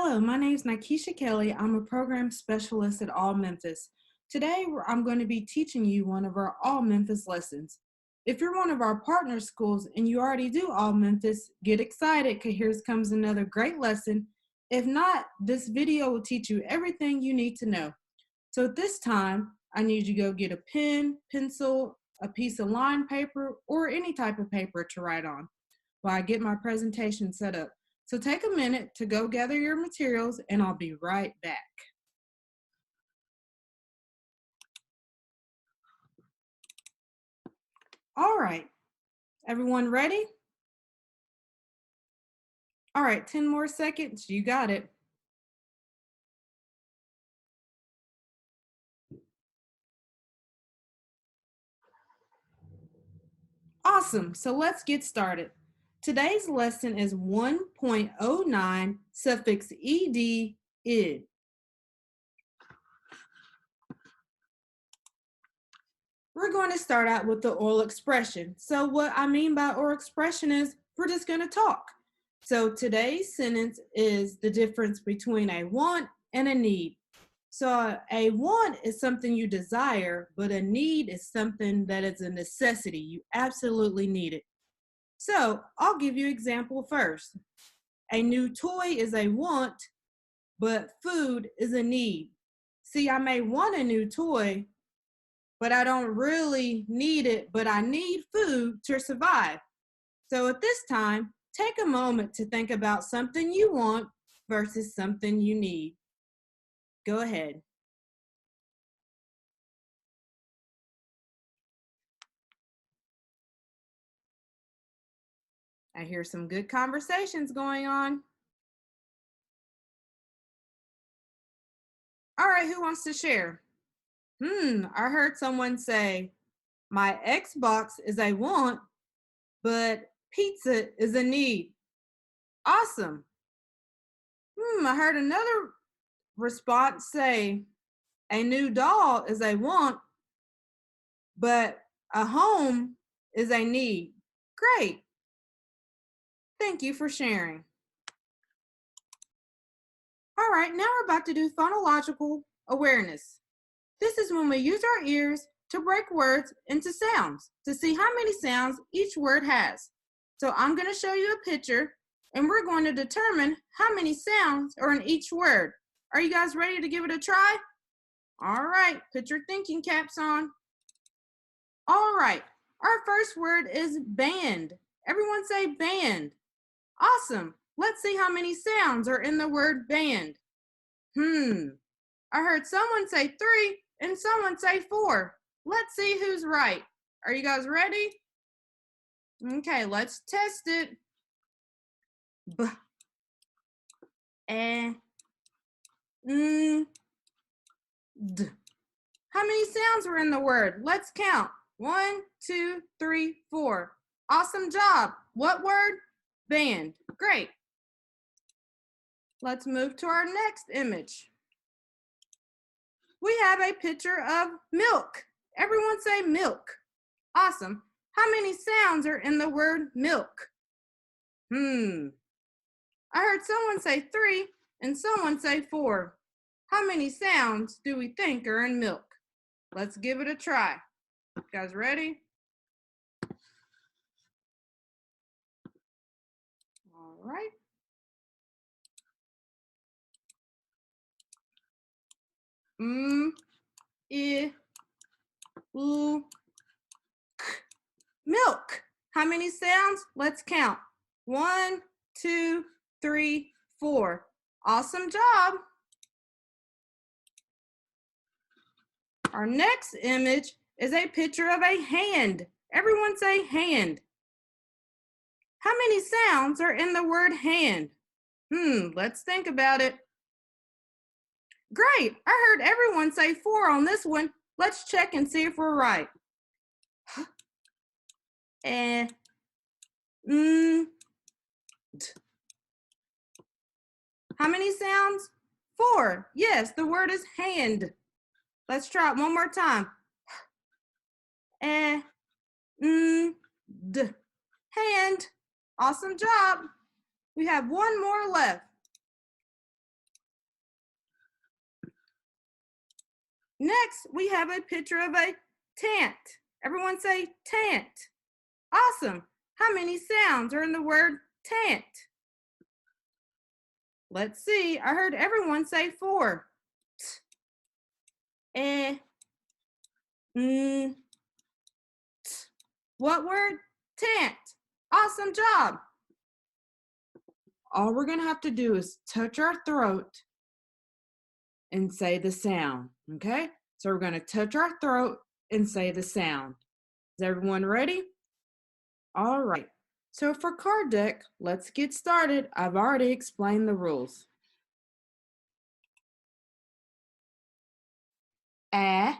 Hello, my name is Nikesha Kelly. I'm a program specialist at All Memphis. Today, I'm going to be teaching you one of our All Memphis lessons. If you're one of our partner schools and you already do All Memphis, get excited because here comes another great lesson. If not, this video will teach you everything you need to know. So at this time, I need you to go get a pen, pencil, a piece of lined paper, or any type of paper to write on while I get my presentation set up. So take a minute to go gather your materials and I'll be right back. All right, everyone ready? All right, 10 more seconds, you got it. Awesome, so let's get started. Today's lesson is 1.09 suffix ed, id. We're going to start out with the oral expression. So what I mean by oral expression is we're just going to talk. So today's sentence is the difference between a want and a need. So a want is something you desire, but a need is something that is a necessity. You absolutely need it. So I'll give you an example first. A new toy is a want, but food is a need. See, I may want a new toy, but I don't really need it, but I need food to survive. So at this time, take a moment to think about something you want versus something you need. Go ahead. I hear some good conversations going on. All right, who wants to share? I heard someone say, my Xbox is a want, but pizza is a need. Awesome. I heard another response say, a new doll is a want, but a home is a need. Great. Thank you for sharing. All right, now we're about to do phonological awareness. This is when we use our ears to break words into sounds to see how many sounds each word has. So I'm going to show you a picture and we're going to determine how many sounds are in each word. Are you guys ready to give it a try? All right, put your thinking caps on. All right, our first word is band. Everyone say band. Awesome. Let's see how many sounds are in the word band. I heard someone say 3 and someone say 4. Let's see who's right. Are you guys ready? Okay, let's test it. B, e, n, d. How many sounds were in the word? Let's count. 1, 2, 3, 4. Awesome job. What word? Band. Great. Let's move to our next image. We have a picture of milk. Everyone say milk. Awesome. How many sounds are in the word milk? I heard someone say 3 and someone say 4. How many sounds do we think are in milk? Let's give it a try. You guys ready? All right. I, u, k. Milk. How many sounds? Let's count. 1, 2, 3, 4. Awesome job. Our next image is a picture of a hand. Everyone say hand. How many sounds are in the word hand? Let's think about it. Great, I heard everyone say 4 on this one. Let's check and see if we're right. How many sounds? 4. Yes, the word is hand. Let's try it one more time. Hand. Awesome job. We have one more left. Next, we have a picture of a tent. Everyone say tent. Awesome. How many sounds are in the word tent? Let's see. I heard everyone say 4. T, t. What word? Tent. Awesome job. All we're going to have to do is touch our throat and say the sound, okay? So we're going to touch our throat and say the sound. Is everyone ready? All right. So for card deck, let's get started. I've already explained the rules. A,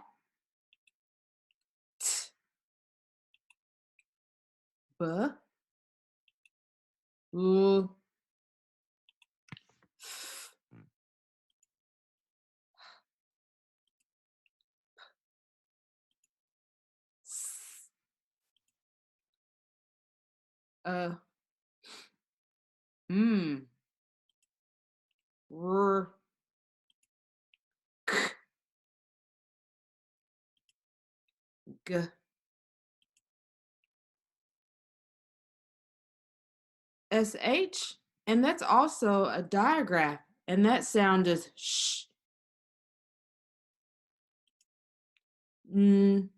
t, b, l, f, s, m, r, k, g, sh, and that's also a digraph, and that sound is sh, n,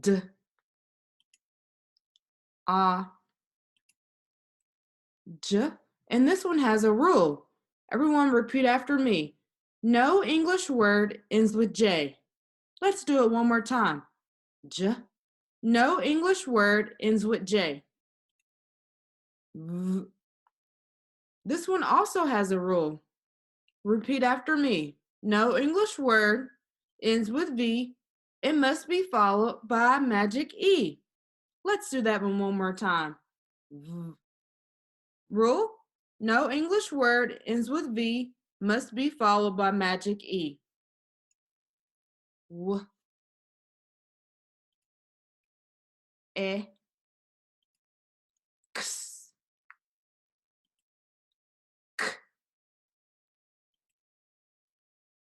d, a, j, and this one has a rule. Everyone repeat after me. No English word ends with J. Let's do it one more time. J. No English word ends with J. V. This one also has a rule. Repeat after me. No English word ends with V. It must be followed by a magic E. Let's do that one more time. V. Rule. No English word ends with V. Must be followed by magic E. W. E. X. K.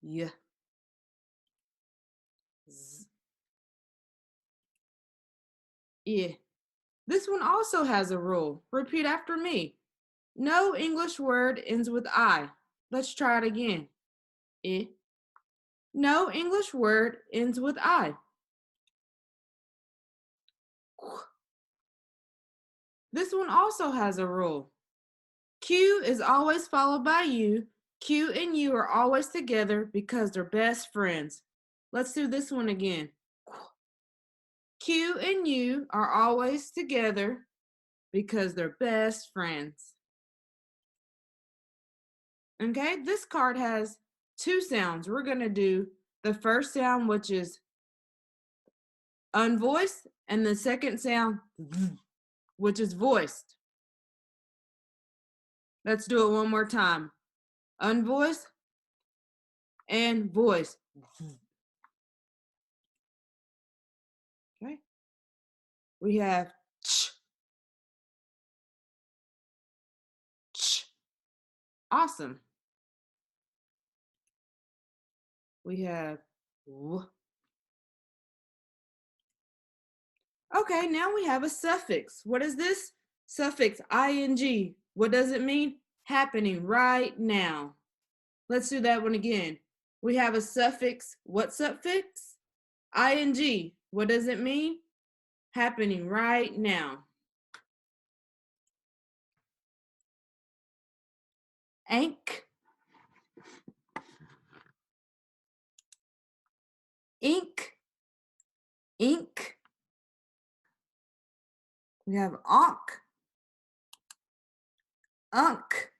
Y. Z. I. This one also has a rule. Repeat after me. No English word ends with I. Let's try it again. I. No English word ends with I. This one also has a rule. Q is always followed by U. Q and U are always together because they're best friends. Let's do this one again. Q and U are always together because they're best friends. Okay, this card has 2 sounds. We're going to do the first sound, which is unvoiced, and the second sound, which is voiced. Let's do it one more time. Unvoiced and voiced. Okay. We have ch, ch. Awesome. We have w. Okay, now we have a suffix. What is this? Suffix ing. What does it mean? Happening right now. Let's do that one again. We have a suffix. What suffix? Ing. What does it mean? Happening right now. Ank. Ink. Ink. We have onk. Unk.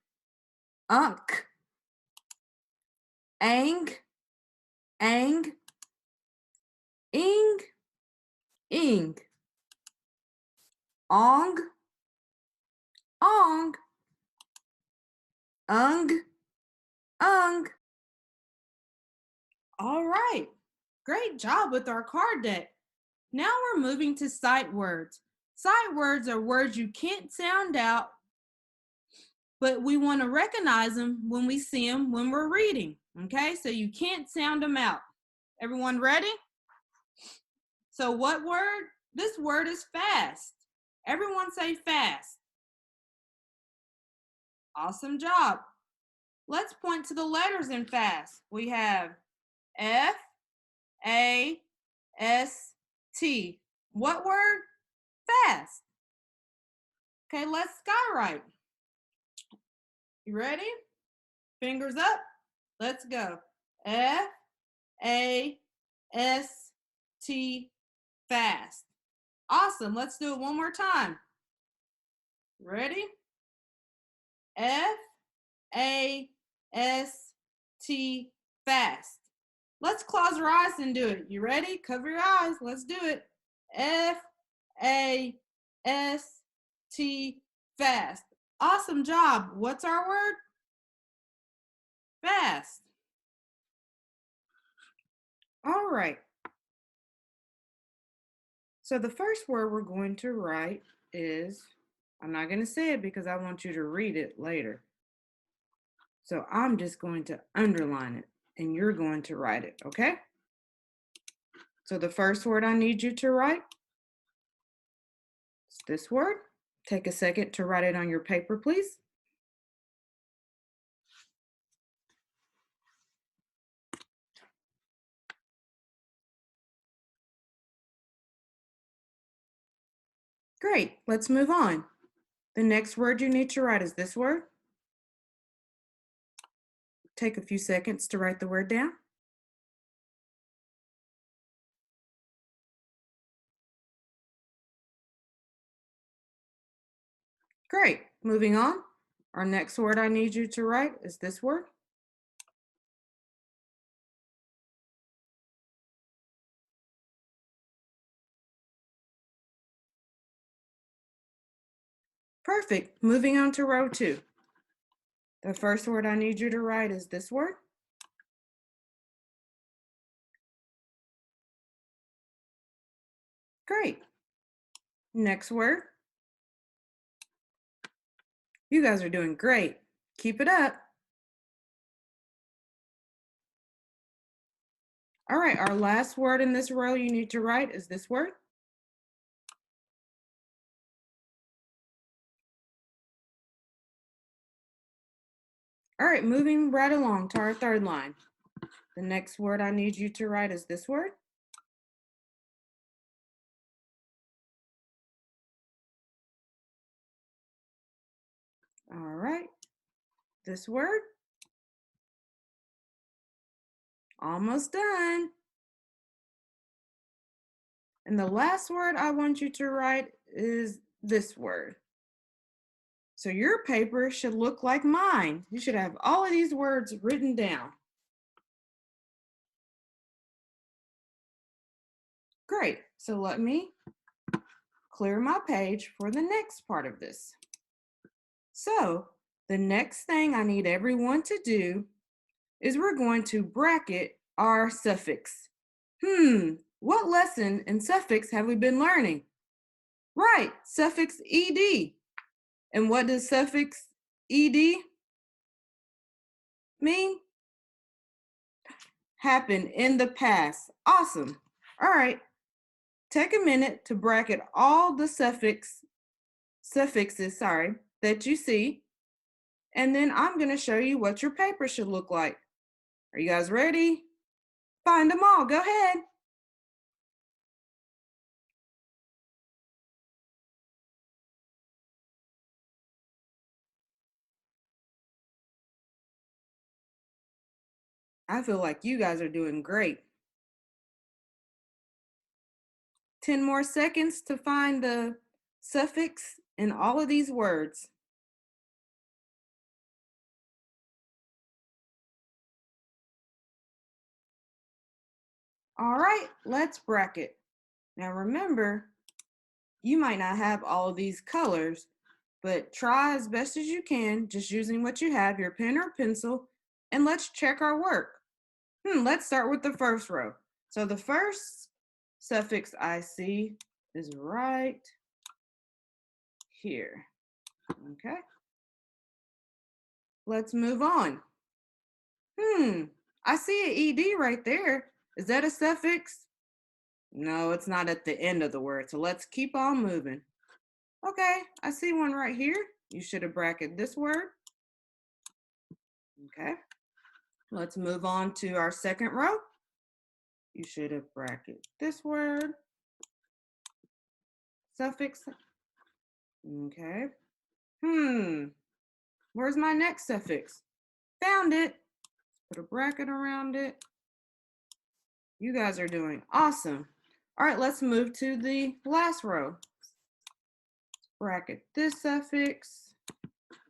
Unk. Ang. Ang. Ing. Ing. Ong. Ong. Ung. Ung. All right. Great job with our card deck. Now we're moving to sight words. Sight words are words you can't sound out, but we want to recognize them when we see them when we're reading. Okay, so you can't sound them out. Everyone ready? So what word? This word is fast. Everyone say fast. Awesome job. Let's point to the letters in fast. We have F, A, S, T. What word? Fast. Okay, let's skywrite. You ready? Fingers up. Let's go. F, A, S, T, fast. Awesome. Let's do it one more time. Ready? F, A, S, T, fast. Let's close our eyes and do it. You ready? Cover your eyes. Let's do it. F, A, S, T, fast. Awesome job. What's our word? Fast. All right. So the first word we're going to write is, I'm not going to say it because I want you to read it later. So I'm just going to underline it and you're going to write it, okay? So the first word I need you to write is this word. Take a second to write it on your paper, please. Great, let's move on. The next word you need to write is this word. Take a few seconds to write the word down. Great, moving on. Our next word I need you to write is this word. Perfect, moving on to row 2. The first word I need you to write is this word. Great. Next word. You guys are doing great. Keep it up. All right, our last word in this row you need to write is this word. All right, moving right along to our third line. The next word I need you to write is this word. All right, this word. Almost done. And the last word I want you to write is this word. So your paper should look like mine. You should have all of these words written down. Great, so let me clear my page for the next part of this. So the next thing I need everyone to do is we're going to bracket our suffix. What lesson in suffix have we been learning? Right, suffix ed. And what does suffix ed mean? Happen in the past. Awesome. All right, take a minute to bracket all the suffixes, that you see, and then I'm going to show you what your paper should look like. Are you guys ready? Find them all. Go ahead. I feel like you guys are doing great. 10 more seconds to find the suffix in all of these words. All right, let's bracket. Now remember, you might not have all of these colors, but try as best as you can, just using what you have, your pen or pencil, and let's check our work. Let's start with the first row. So the first suffix I see is right here. Okay. Let's move on. I see an ED right there. Is that a suffix? No, it's not at the end of the word. So let's keep on moving. Okay, I see one right here. You should have bracketed this word. Okay, let's move on to our second row. You should have bracketed this word. Suffix. Okay. Where's my next suffix? Found it. Put a bracket around it. You guys are doing awesome. All right, let's move to the last row. Bracket this suffix.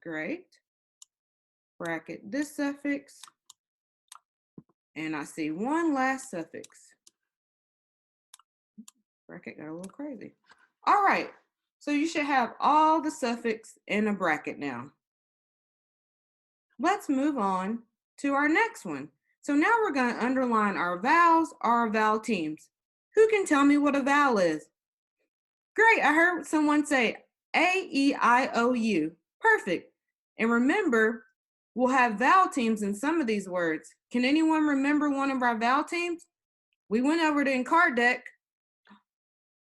Great. Bracket this suffix. And I see one last suffix. Bracket got a little crazy. All right, so you should have all the suffix in a bracket now. Let's move on to our next one. So now we're going to underline our vowels, our vowel teams. Who can tell me what a vowel is? Great, I heard someone say A, E, I, O, U. Perfect. And remember, we'll have vowel teams in some of these words. Can anyone remember one of our vowel teams? We went over to in card deck.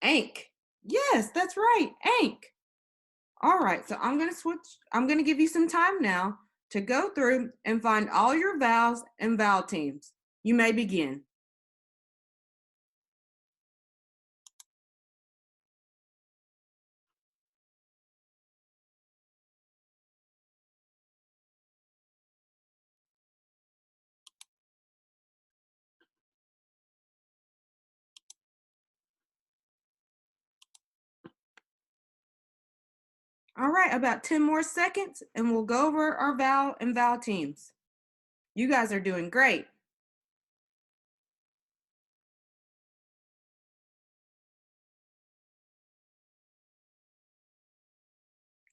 Ank. Yes, that's right, ank. All right, so I'm going to switch. I'm going to give you some time now to go through and find all your vowels and vowel teams. You may begin. All right, about 10 more seconds and we'll go over our vowel and vowel teams. You guys are doing great.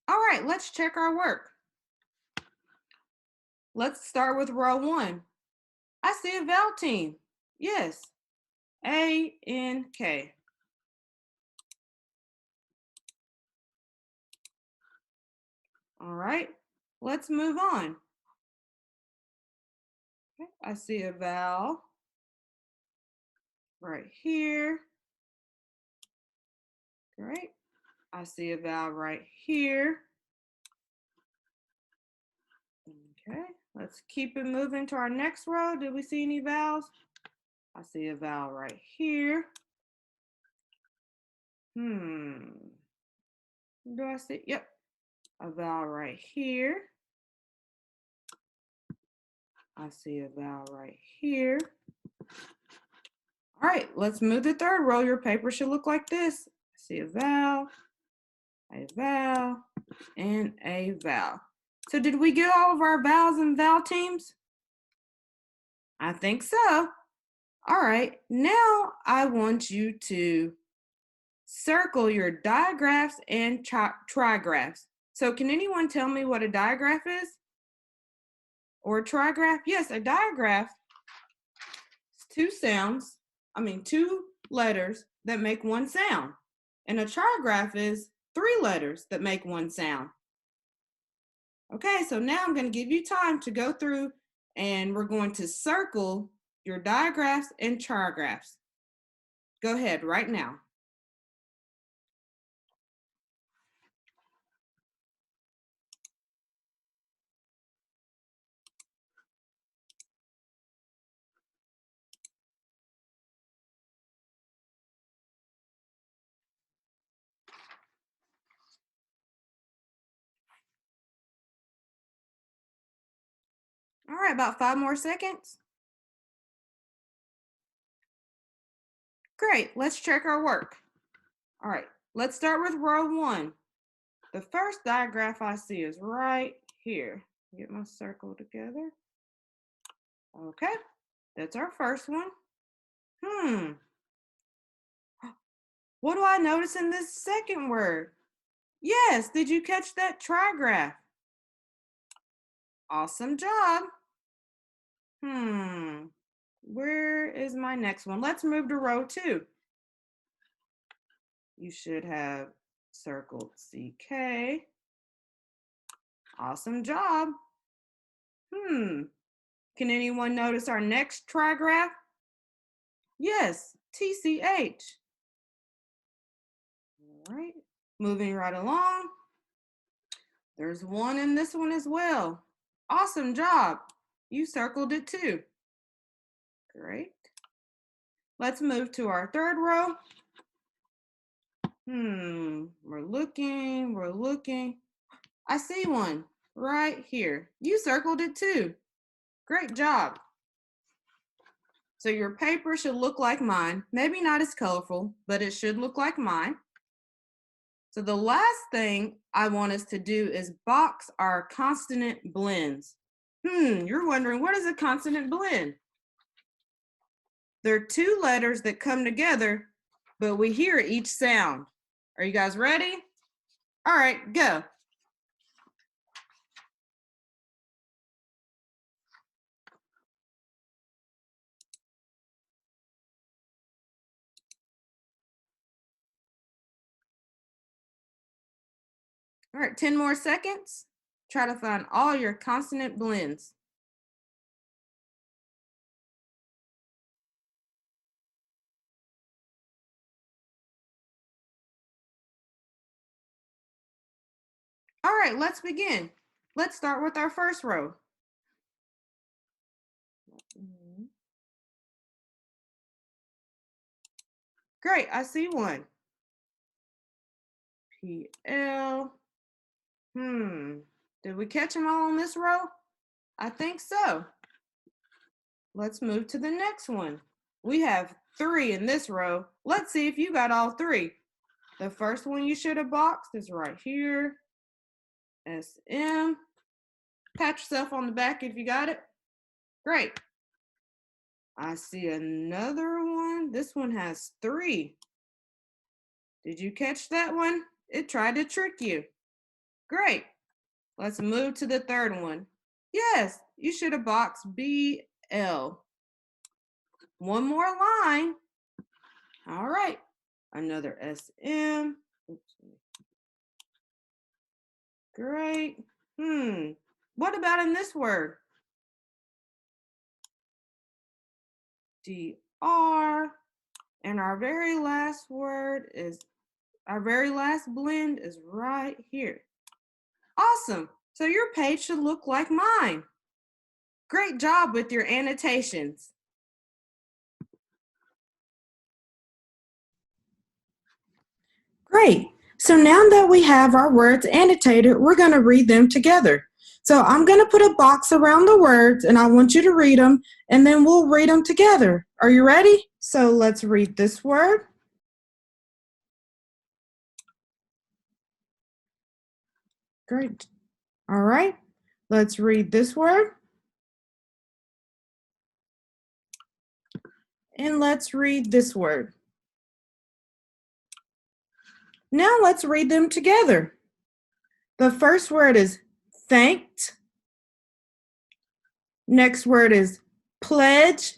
All right, let's check our work. Let's start with row 1. I see a vowel team. Yes, A, N, K. All right, let's move on. Okay, I see a vowel right here. Great. I see a vowel right here. Okay, let's keep it moving to our next row. Did we see any vowels? I see a vowel right here. Do I see? Yep, a vowel right here. I see a vowel right here. All right, let's move the third row. Your paper should look like this. I see a vowel, and a vowel. So did we get all of our vowels and vowel teams? I think so. All right, now I want you to circle your digraphs and trigraphs. So can anyone tell me what a digraph is? Or a trigraph? Yes, a digraph is two letters that make one sound. And a trigraph is 3 letters that make one sound. Okay, so now I'm going to give you time to go through and we're going to circle your digraphs and trigraphs. Go ahead right now. All right, about 5 more seconds. Great, let's check our work. All right, let's start with row 1. The first digraph I see is right here. Get my circle together. Okay, that's our first one. What do I notice in this second word? Yes, did you catch that trigraph? Awesome job. Where is my next one? Let's move to row 2. You should have circled CK. Awesome job. Can anyone notice our next trigraph? Yes, TCH. All right, moving right along. There's one in this one as well. Awesome job. You circled it too. Great. Let's move to our third row. We're looking. I see one right here. You circled it too. Great job. So your paper should look like mine. Maybe not as colorful, but it should look like mine. So the last thing I want us to do is box our consonant blends. You're wondering, what is a consonant blend? There are two letters that come together, but we hear each sound. Are you guys ready? All right, go. All right, 10 more seconds. Try to find all your consonant blends. All right, let's begin. Let's start with our first row. Great, I see one. PL. Did we catch them all on this row? I think so. Let's move to the next one. We have 3 in this row. Let's see if you got all 3. The first one you should have boxed is right here. SM. Pat yourself on the back if you got it. Great. I see another one. This one has 3. Did you catch that one? It tried to trick you. Great. Let's move to the third one. Yes, you should have boxed BL. One more line. All right. Another SM. Oops. Great. What about in this word? DR. And our very last word is, our very last blend is right here. Awesome. So your page should look like mine. Great job with your annotations. Great. So now that we have our words annotated, we're going to read them together. So I'm going to put a box around the words and I want you to read them and then we'll read them together. Are you ready? So let's read this word. Great. All right. Let's read this word. And let's read this word. Now let's read them together. The first word is thanked. Next word is pledge.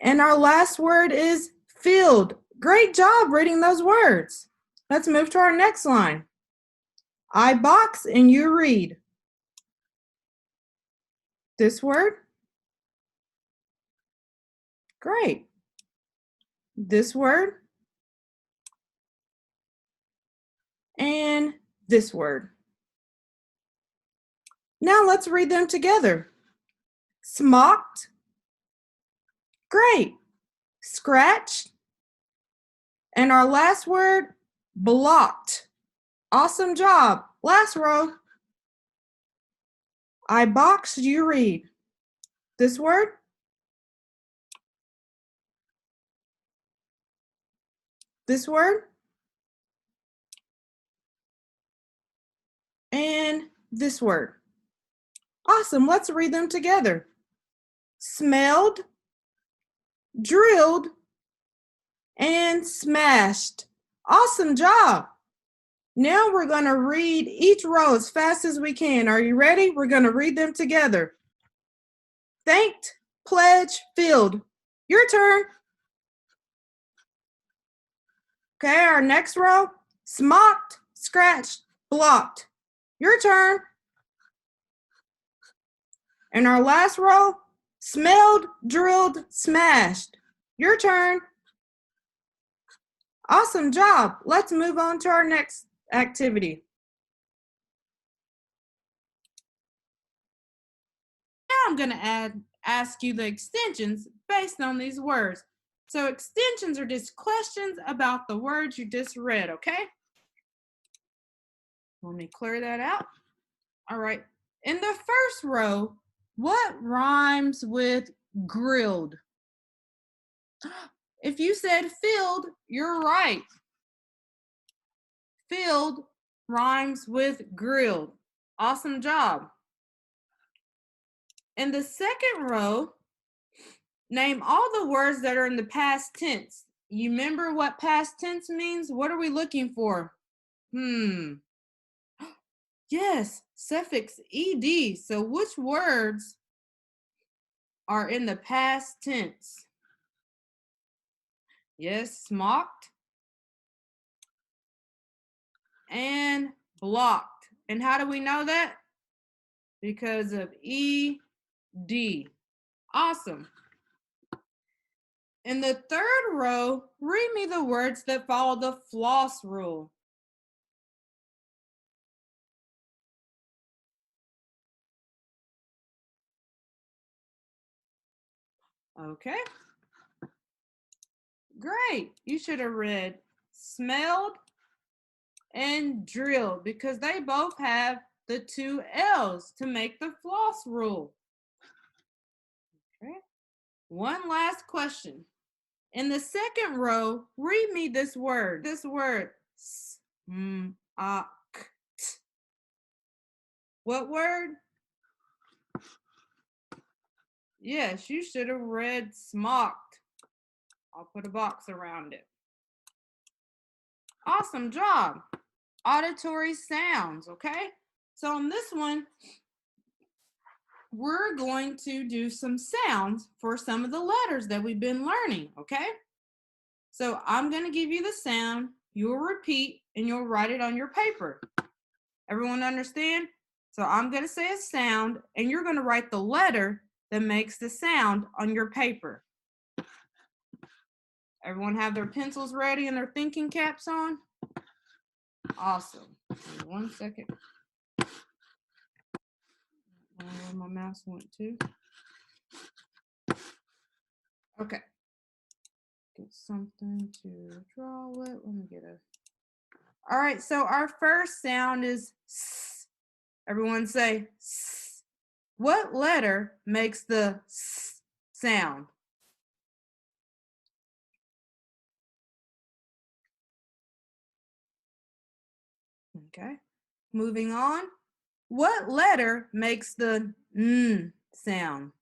And our last word is filled. Great job reading those words. Let's move to our next line. I box and you read. This word. Great. This word. And this word. Now let's read them together. Smocked. Great. Scratched. And our last word, blocked. Awesome job. Last row. I boxed, you read. This word. This word. And this word. Awesome. Let's read them together. Smelled, drilled, and smashed. Awesome job. Now we're going to read each row as fast as we can. Are you ready? We're going to read them together. Thanked, pledge, filled. Your turn. Okay, our next row. Smocked, scratched, blocked. Your turn. In our last row, smelled, drilled, smashed. Your turn. Awesome job. Let's move on to our next activity. Now I'm going to ask you the extensions based on these words. So extensions are just questions about the words you just read, okay? Let me clear that out. All right. In the first row, what rhymes with grilled? If you said filled, you're right. Filled rhymes with grilled. Awesome job. In the second row, name all the words that are in the past tense. You remember what past tense means? What are we looking for? Yes, suffix ed. So which words are in the past tense? Yes, smocked and blocked. And how do we know that? Because of ed. Awesome. In the third row, read me the words that follow the floss rule. Okay. Great. You should have read smelled and drilled because they both have the two L's to make the floss rule. Okay. One last question. In the second row, read me this word. Smocked. What word? Yes, you should have read smocked. I'll put a box around it. Awesome job. Auditory sounds, okay? So on this one, we're going to do some sounds for some of the letters that we've been learning, okay? So I'm going to give you the sound, you'll repeat, and you'll write it on your paper. Everyone understand? So I'm going to say a sound, and you're going to write the letter that makes the sound on your paper. Everyone have their pencils ready and their thinking caps on? Awesome. 1 second. Where my mouse went to. Okay. Get something to draw with. Let me get a. All right, so our first sound is S. Everyone say S. What letter makes the S sound? Okay. Moving on. What letter makes the N sound?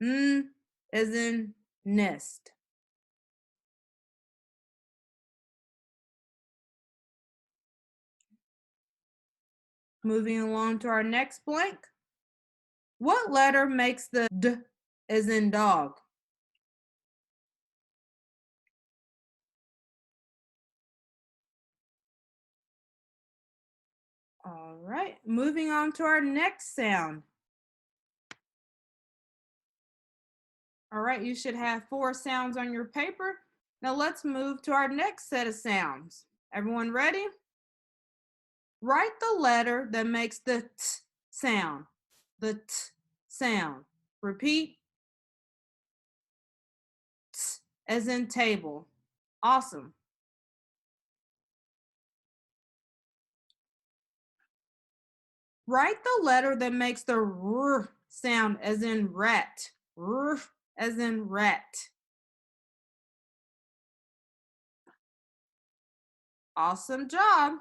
N as in nest. Moving along to our next blank. What letter makes the D as in dog? All right, moving on to our next sound. All right, you should have 4 sounds on your paper. Now let's move to our next set of sounds. Everyone ready? Write the letter that makes the T sound. The T sound. Repeat. T as in table. Awesome. Write the letter that makes the R sound as in rat. R as in rat. Awesome job.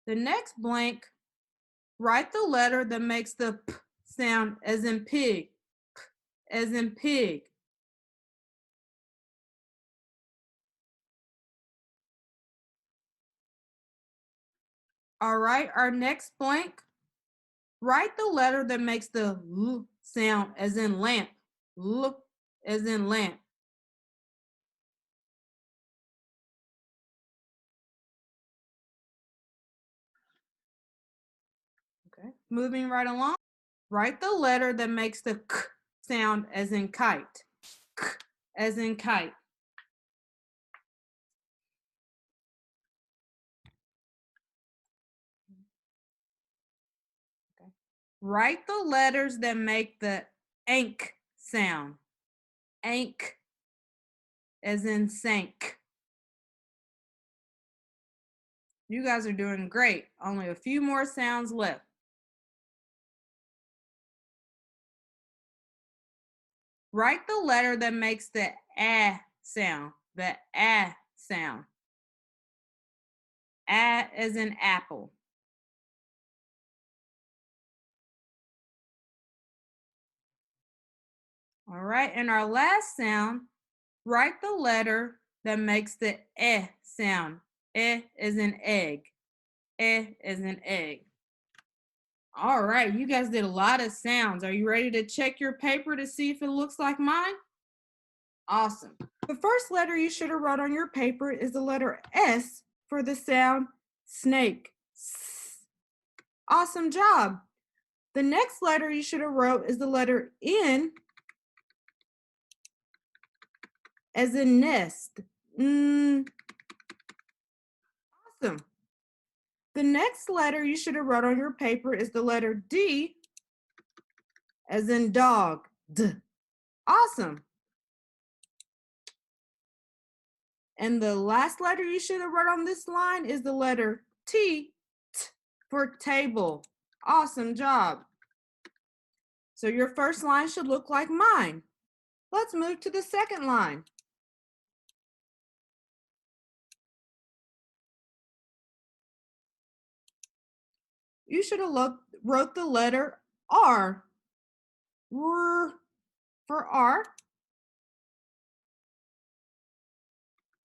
The next blank, write the letter that makes the P sound as in pig. P as in pig. All right, our next blank, write the letter that makes the L sound as in lamp. L as in lamp. Okay, moving right along. Write the letter that makes the k sound as in kite. K as in kite. Okay. Write the letters that make the ank sound. Ank as in sank. You guys are doing great. Only a few more sounds left. Write the letter that makes the sound. The sound. As in apple. All right, and our last sound, write the letter that makes the sound. As in egg. As in egg. All right, you guys did a lot of sounds. Are you ready to check your paper to see if it looks like mine? Awesome. The first letter you should have wrote on your paper is the letter S for the sound snake. Awesome job. The next letter you should have wrote is the letter N as in nest. Awesome. The next letter you should have wrote on your paper is the letter D as in dog. D. Awesome. And the last letter you should have wrote on this line is the letter T for table. Awesome job. So your first line should look like mine. Let's move to the second line. You should have wrote the letter R. R for R.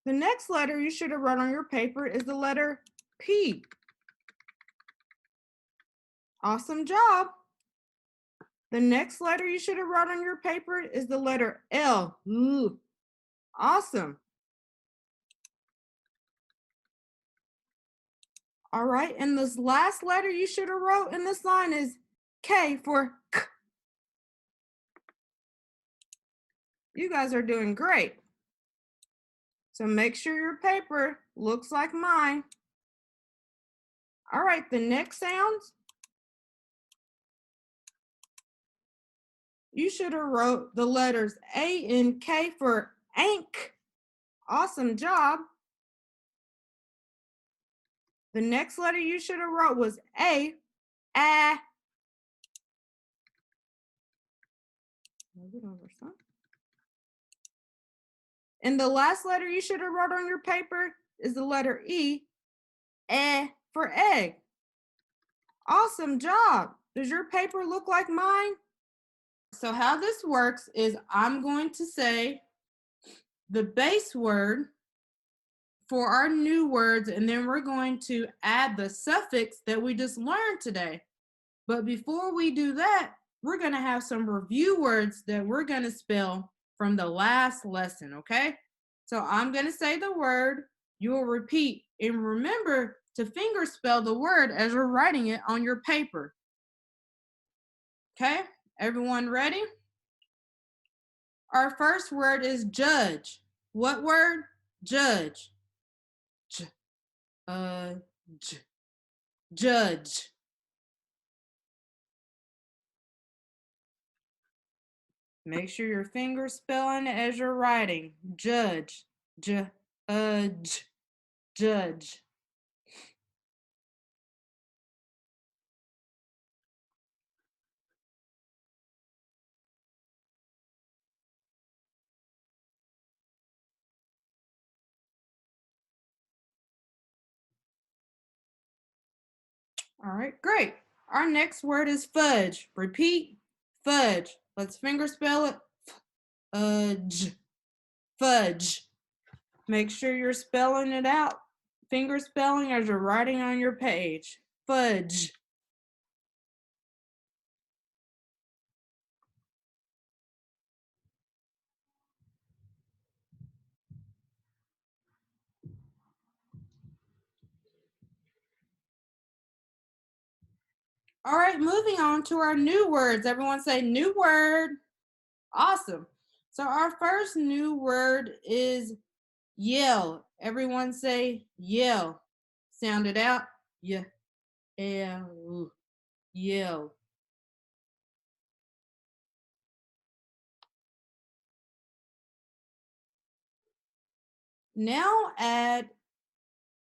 The next letter you should have wrote on your paper is the letter P. Awesome job. The next letter you should have wrote on your paper is the letter L. Ooh. Awesome. All right, and this last letter you should have wrote in this line is K for K. You guys are doing great. So make sure your paper looks like mine. All right, the next sounds. You should have wrote the letters A and K for ank. Awesome job. The next letter you should have wrote was A. Move it over some. And the last letter you should have wrote on your paper is the letter E. For egg. Awesome job. Does your paper look like mine? So how this works is I'm going to say the base word for our new words, and then we're going to add the suffix that we just learned today. But before we do that, we're going to have some review words that we're going to spell from the last lesson, okay? So I'm going to say the word, you will repeat, and remember to finger spell the word as you're writing it on your paper. Okay, everyone ready? Our first word is judge. What word? Judge. Judge. Make sure your fingers spelling it as you're writing. Judge. Judge. All right, great. Our next word is fudge. Repeat, fudge. Let's finger spell it. Fudge. Make sure you're spelling it out. Finger spelling as you're writing on your page. Fudge. All right, moving on to our new words. Everyone say new word. Awesome. So our first new word is yell. Everyone say yell. Sound it out. Yeah. L. Yell. Now add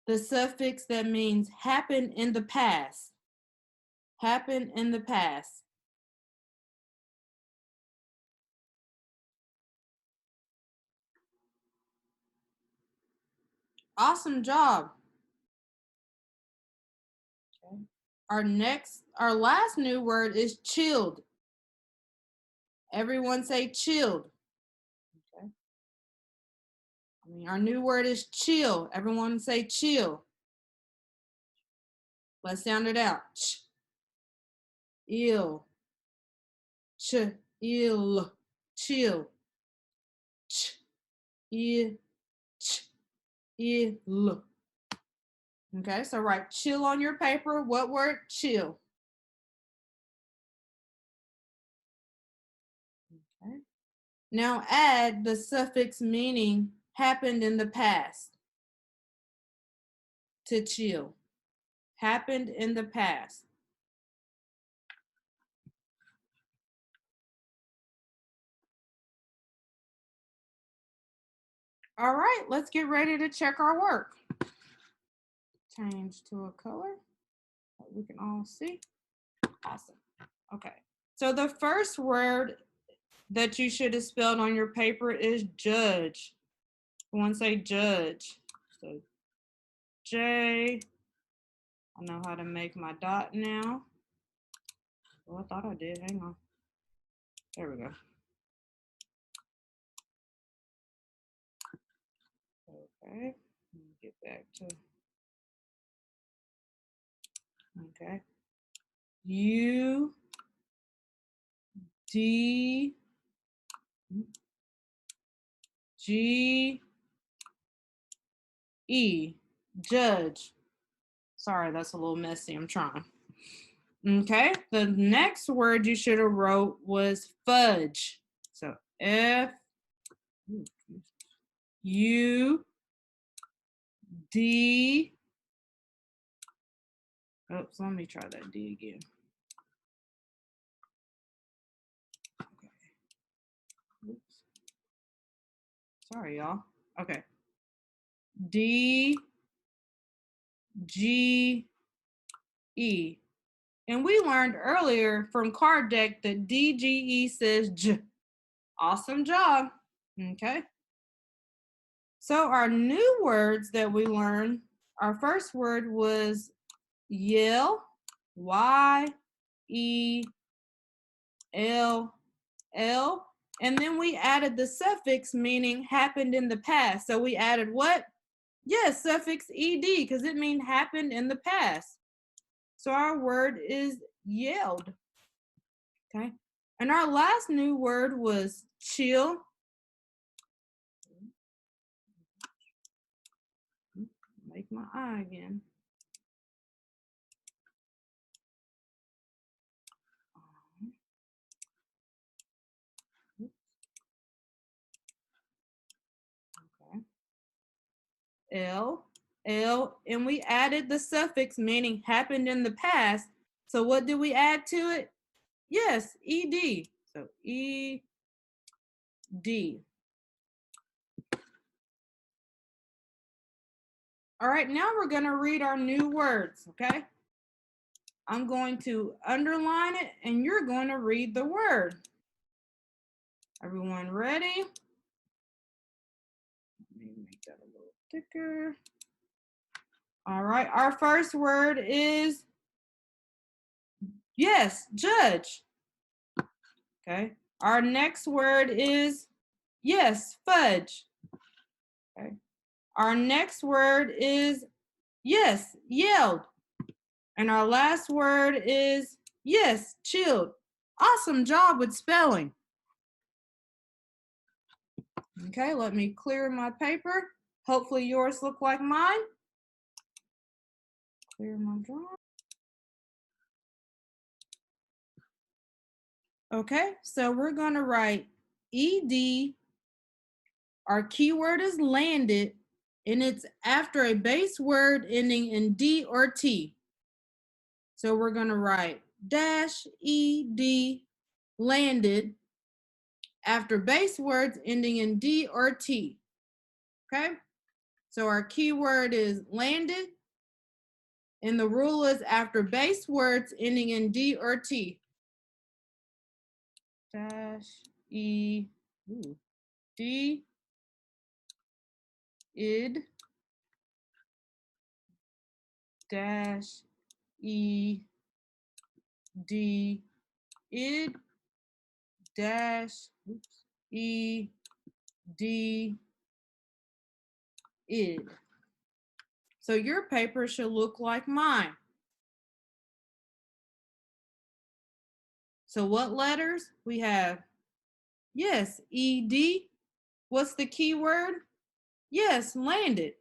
the suffix that means happened in the past. Happened in the past. Awesome job. Okay. Our last new word is chilled. Everyone say chilled. Okay. Our new word is chill. Everyone say chill. Let's sound it out. Ch, ill, ch, ill, chill. Ch, I, ch, ill. Okay, so write chill on your paper. What word? Chill. Okay. Now add the suffix meaning happened in the past to chill. Happened in the past. All right, let's get ready to check our work. Change to a color that we can all see. Awesome. Okay, so the first word that you should have spelled on your paper is judge. I want to say judge. So J. I know how to make my dot now. Oh, I thought I did. Hang on. There we go. Okay. Let me get back to. Okay. U D G E. Judge. Sorry, that's a little messy. I'm trying. Okay. The next word you should have wrote was fudge. So F U D. Oops, let me try that D again. Okay. Oops. Sorry, y'all. Okay. D G E. And we learned earlier from card deck that DGE says J. Awesome job. Okay. So our new words that we learned, our first word was yell, Y-E-L-L. And then we added the suffix meaning happened in the past. So we added what? Yes, suffix ed because it means happened in the past. So our word is yelled. Okay. And our last new word was chill. Make my eye again. Okay. L, and we added the suffix meaning happened in the past. So what did we add to it? Yes, ed. So ed. All right, now we're going to read our new words, okay? I'm going to underline it and you're going to read the word. Everyone ready? Let me make that a little thicker. All right, our first word is yes, judge. Okay. Our next word is yes, fudge. Okay. Our next word is yes, yelled. And our last word is yes, chilled. Awesome job with spelling. Okay, let me clear my paper. Hopefully yours look like mine. Clear my drawing. Okay, so we're going to write ED. Our keyword is landed, and it's after a base word ending in D or T. So we're going to write dash ED landed after base words ending in D or T. Okay, so our keyword is landed, and the rule is after base words ending in D or T. Dash E D id dash E D id dash E D id. So your paper should look like mine. So what letters? We have, yes, ED. What's the key word? Yes, landed.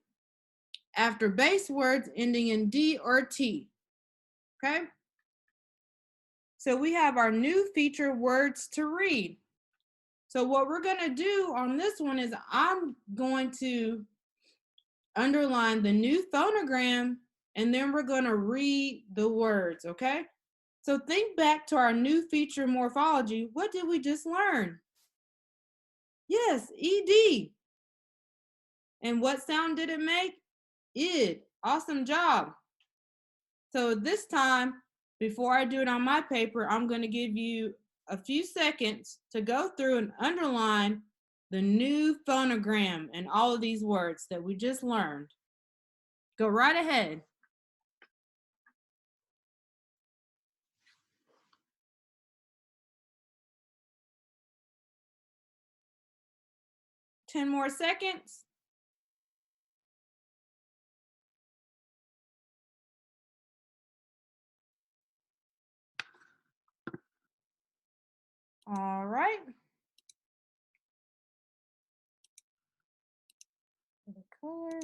After base words ending in D or T. Okay? So we have our new feature, words to read. So what we're going to do on this one is I'm going to underline the new phonogram, and then we're going to read the words, okay? So think back to our new feature morphology. What did we just learn? Yes, ED. And what sound did it make? Id. Awesome job. So this time, before I do it on my paper, I'm going to give you a few seconds to go through and underline the new phonogram and all of these words that we just learned. Go right ahead. Ten more seconds. All right. The color.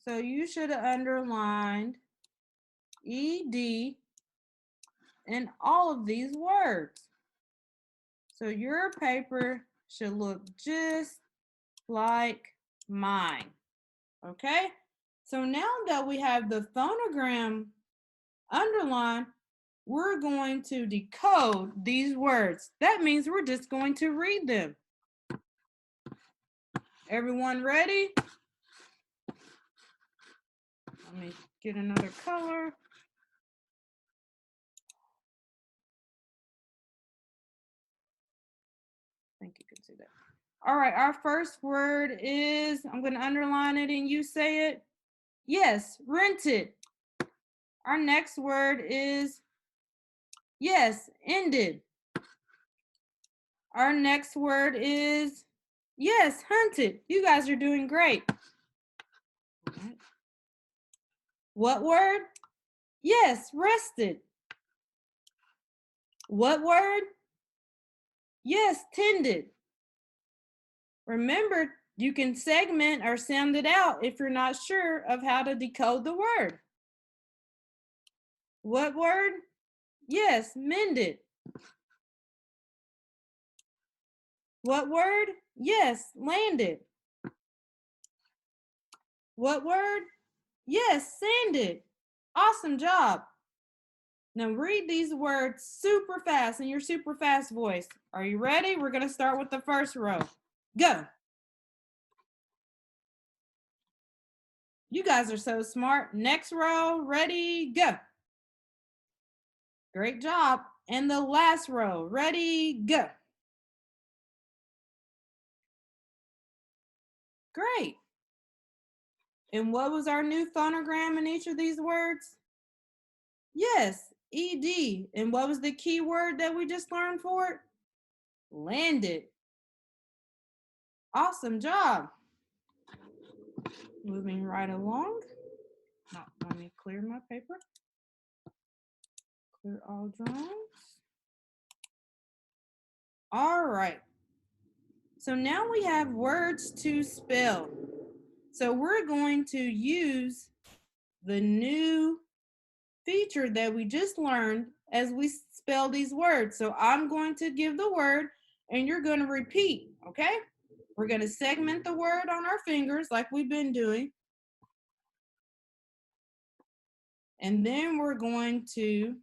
So you should have underlined ED in all of these words. So your paper should look just like mine. Okay? So now that we have the phonogram underlined, we're going to decode these words. That means we're just going to read them. Everyone ready? Let me get another color. I think you can see that. All right, our first word is, I'm going to underline it and you say it. Yes, rented. Our next word is, yes, ended. Our next word is, yes, hunted. You guys are doing great. What word? Yes, rested. What word? Yes, tended. Remember, you can segment or sound it out if you're not sure of how to decode the word. What word? Yes, mended. What word? Yes, landed. What word? Yes, sanded. Awesome job. Now read these words super fast in your super fast voice. Are you ready? We're going to start with the first row. Go. You guys are so smart. Next row, ready, go. Great job. And the last row, ready, go. Great. And what was our new phonogram in each of these words? Yes, ED. And what was the key word that we just learned for it? Landed. Awesome job. Moving right along. Now, let me clear my paper. Clear all drawings. All right. So now we have words to spell. So we're going to use the new feature that we just learned as we spell these words. So I'm going to give the word and you're going to repeat, okay? We're going to segment the word on our fingers like we've been doing. And then we're going to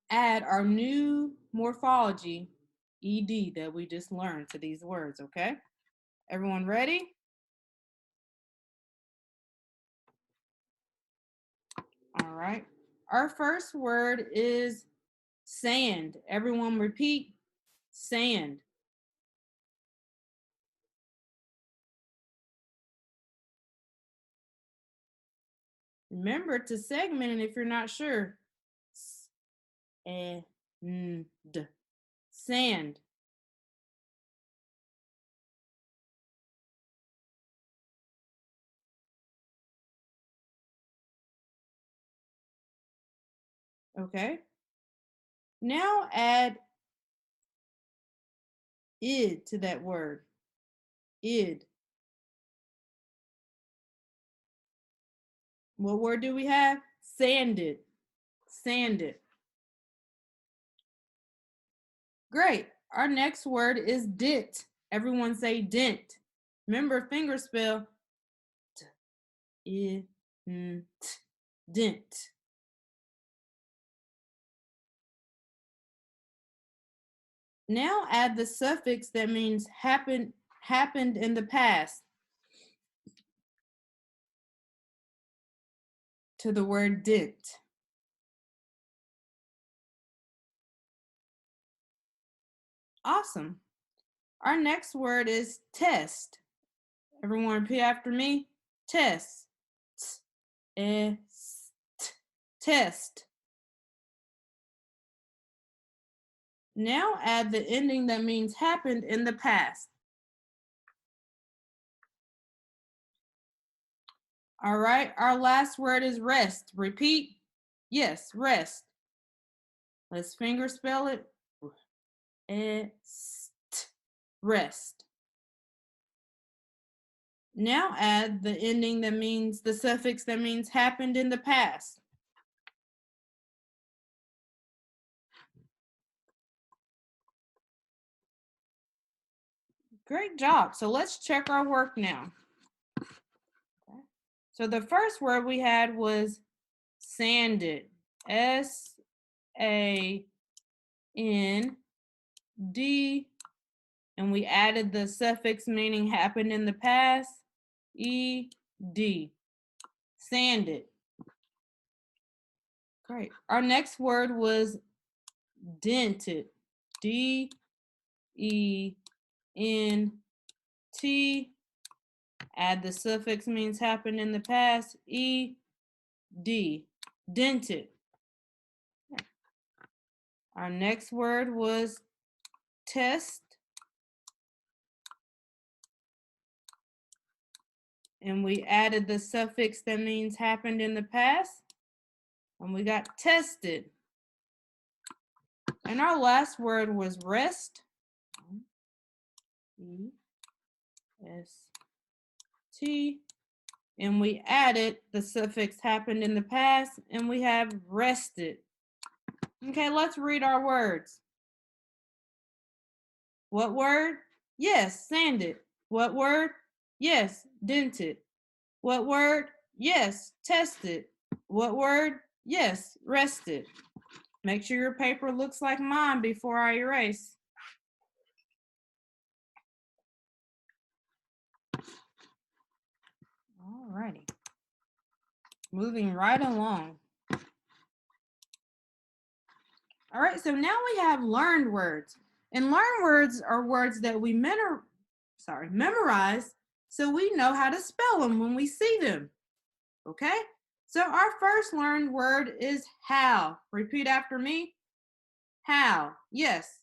add our new morphology, ED, that we just learned to these words, okay? Everyone ready? All right. Our first word is sand. Everyone repeat, sand. Remember to segment it if you're not sure. And sand. Okay. Now add id to that word. Id. What word do we have? Sanded. Sanded. Great. Our next word is dent. Everyone say dent. Remember, finger spell. Dent. Now add the suffix that means happened in the past to the word dent. Awesome. Our next word is test. Everyone repeat after me. Test. Test. Now add the ending that means happened in the past. All right, our last word is rest. Repeat. Yes, rest. Let's finger spell it. Rest. Now add the ending that means the suffix that means happened in the past. Great job. So let's check our work now. Okay. So the first word we had was sanded. SAND. And we added the suffix meaning happened in the past. ED. Sanded. Great. Our next word was dented. DENT. Add the suffix means happened in the past. ED. Dented. Our next word was test. And we added the suffix that means happened in the past. And we got tested. And our last word was rest. EST. And we added the suffix happened in the past, and we have rested. Okay, let's read our words. What word? Yes, sanded. What word? Yes, dented. What word? Yes, tested. What word? Yes, rested. Make sure your paper looks like mine before I erase. Alrighty. Moving right along. All right, so now we have learned words. And learned words are words that we memorize so we know how to spell them when we see them. Okay? So our first learned word is how. Repeat after me. How. Yes.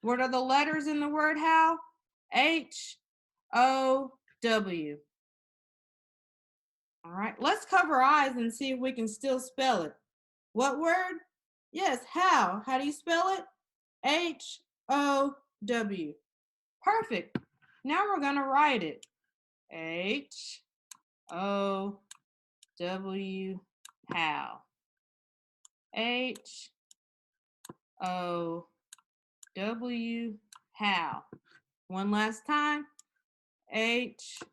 What are the letters in the word how? H-O-W. All right, let's cover our eyes and see if we can still spell it. What word? Yes, how. How do you spell it? H-O-W. Perfect. Now we're going to write it. H-O-W, how. H-O-W, how. One last time. H-O-W,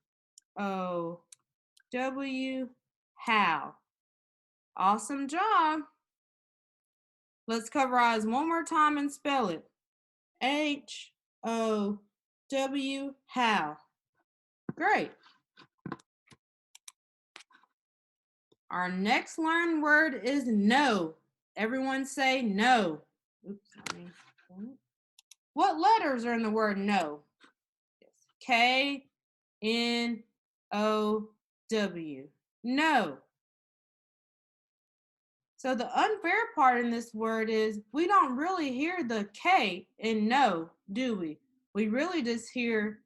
how. Awesome job. Let's cover our eyes one more time and spell it. H-O-W, how. Great. Our next learned word is no. Everyone say no. Oops, what letters are in the word no? K-N-O-W. No. So the unfair part in this word is we don't really hear the K in no, do we? We really just hear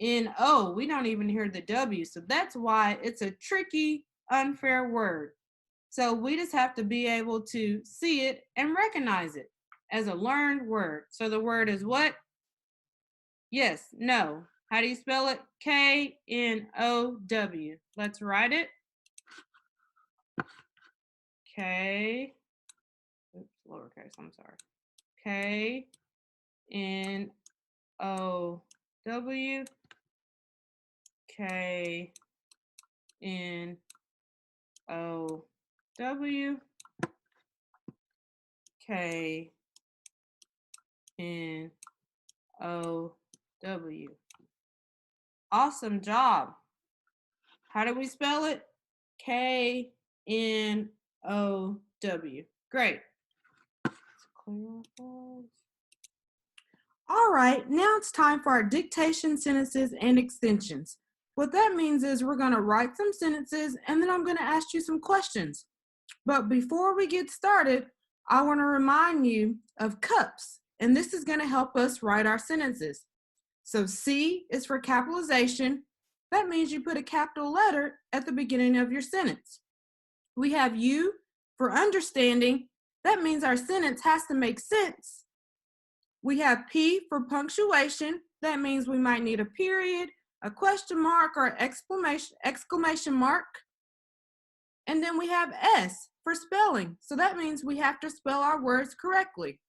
N-O. We don't even hear the W. So that's why it's a tricky, unfair word. So we just have to be able to see it and recognize it as a learned word. So the word is what? Yes, no. How do you spell it? K-N-O-W. Let's write it. K, oops, lowercase, I'm sorry. K-N-O-W. K-N-O-W. K-N-O-W. Awesome job. How do we spell it? K-N-O-W. Great. All right, now it's time for our dictation sentences and extensions. What that means is we're going to write some sentences and then I'm going to ask you some questions. But before we get started, I want to remind you of cups, and this is going to help us write our sentences. So C is for capitalization. That means you put a capital letter at the beginning of your sentence. We have U for understanding. That means our sentence has to make sense. We have P for punctuation. That means we might need a period, a question mark, or exclamation mark. And then we have S for spelling. So that means we have to spell our words correctly.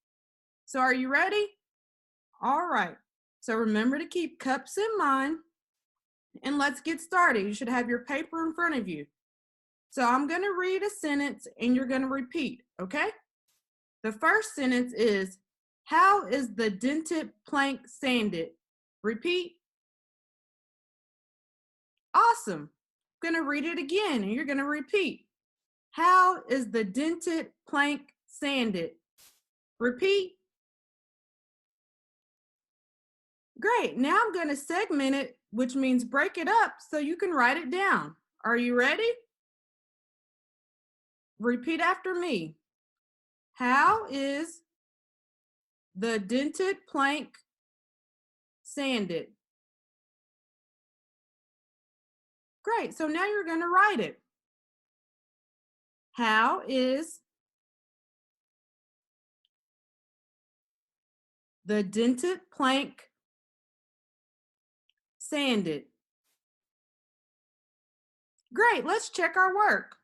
So are you ready? All right. So remember to keep cups in mind. And let's get started. You should have your paper in front of you. So I'm going to read a sentence and you're going to repeat, okay? The first sentence is, how is the dented plank sanded? Repeat. Awesome. I'm going to read it again and you're going to repeat. How is the dented plank sanded? Repeat. Great. Now I'm going to segment it, which means break it up so you can write it down. Are you ready? Repeat after me. How is the dented plank sanded? Great. So now you're going to write it. How is the dented plank sanded? Great. Let's check our work.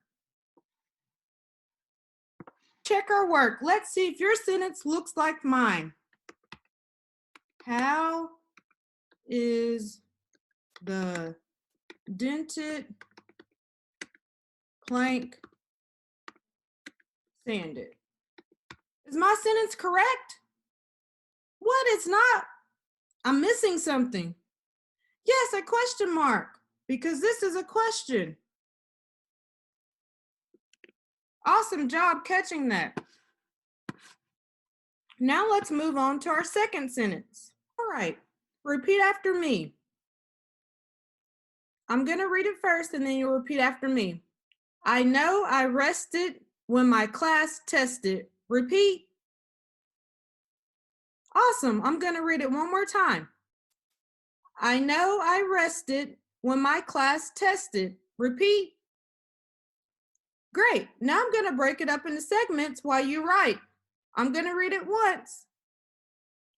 Check our work. Let's see if your sentence looks like mine. How is the dented plank sanded? Is my sentence correct? What? It's not. I'm missing something. Yes, a question mark, because this is a question. Awesome job catching that. Now let's move on to our second sentence. All right, repeat after me. I'm going to read it first and then you'll repeat after me. I know I rested when my class tested. Repeat. Awesome. I'm going to read it one more time. I know I rested when my class tested. Repeat. Great. Now I'm going to break it up into segments while you write. I'm going to read it once.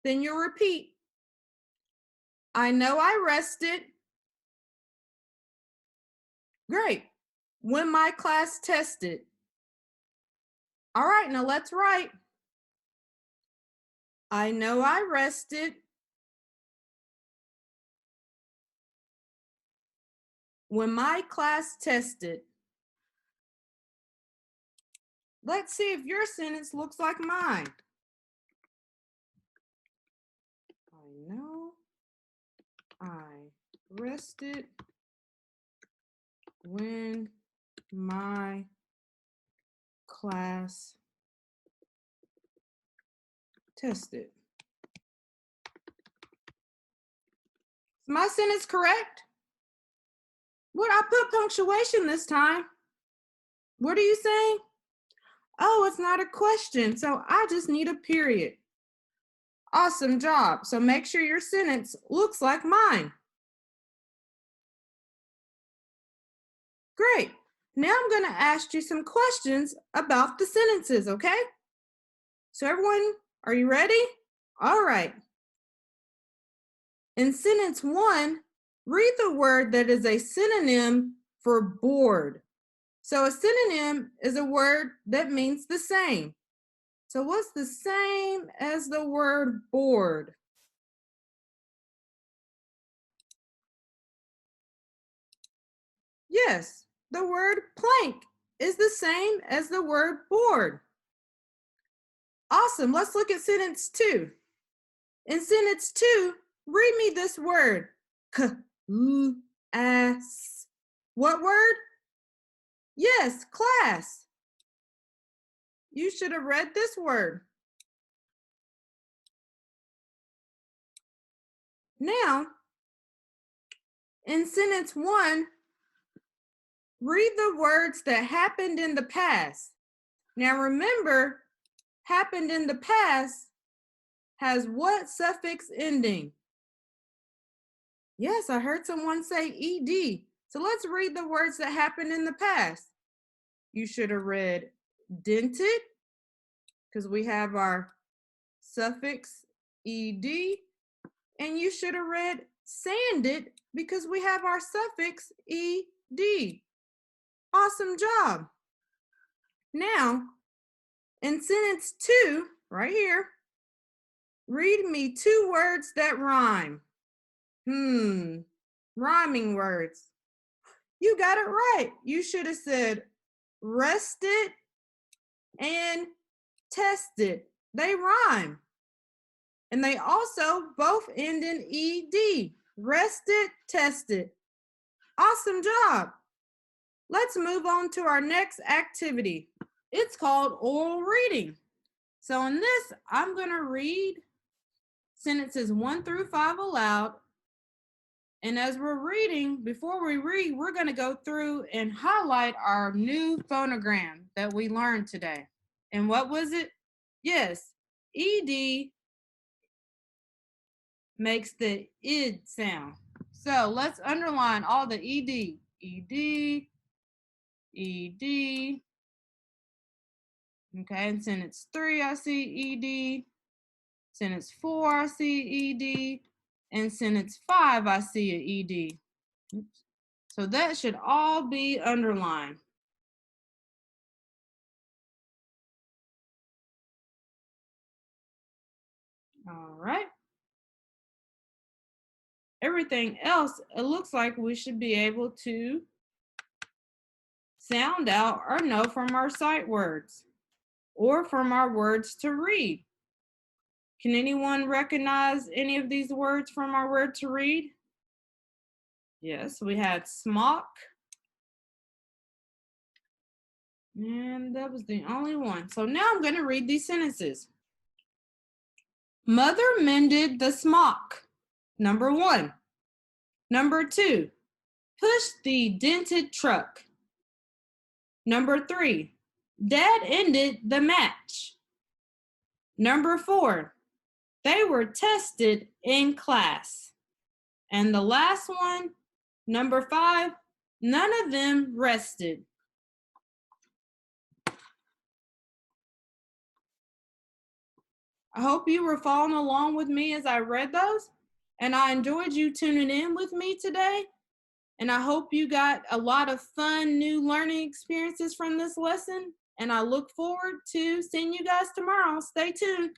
Then you'll repeat. I know I rested. Great. When my class tested. All right, now let's write. I know I rested when my class tested. Let's see if your sentence looks like mine. I know I rested when my class tested. Is my sentence correct? What, I put punctuation this time. What are you saying? Oh, it's not a question, so I just need a period. Awesome job. So make sure your sentence looks like mine. Great. Now I'm going to ask you some questions about the sentences, okay? So everyone, are you ready? All right. In sentence 1, read the word that is a synonym for bored. So a synonym is a word that means the same. So what's the same as the word bored? Yes, the word plank is the same as the word bored. Awesome. Let's look at sentence 2. In sentence 2, read me this word. Class. What word? Yes, class. You should have read this word. Now, in sentence 1, read the words that happened in the past. Now remember, happened in the past has what suffix ending? Yes, I heard someone say ed. So let's read the words that happened in the past. You should have read dented, because we have our suffix ed. And you should have read sanded, because we have our suffix ed. Awesome job. Now, in sentence 2, right here, read me 2 words that rhyme. Rhyming words. You got it right. You should have said rested and tested. They rhyme. And they also both end in ed. Rested, tested. Awesome job. Let's move on to our next activity. It's called oral reading. So in this, I'm going to read sentences 1 through 5 aloud. And as we're reading, before we read, we're going to go through and highlight our new phonogram that we learned today. And what was it? Yes, ed makes the id sound. So let's underline all the ed. Ed, ed. Okay, in sentence 3, I see ed. Sentence 4, I see ed. In sentence 5, I see an ed. Oops. So that should all be underlined. All right. Everything else, it looks like we should be able to sound out or know from our sight words or from our words to read. Can anyone recognize any of these words from our word to read? Yes, we had smock. And that was the only one. So now I'm going to read these sentences. Mother mended the smock. Number 1. Number 2, push the dented truck. Number 3, Dad ended the match. Number 4, they were tested in class. And the last one, number 5, none of them rested. I hope you were following along with me as I read those, and I enjoyed you tuning in with me today. And I hope you got a lot of fun new learning experiences from this lesson. And I look forward to seeing you guys tomorrow. Stay tuned.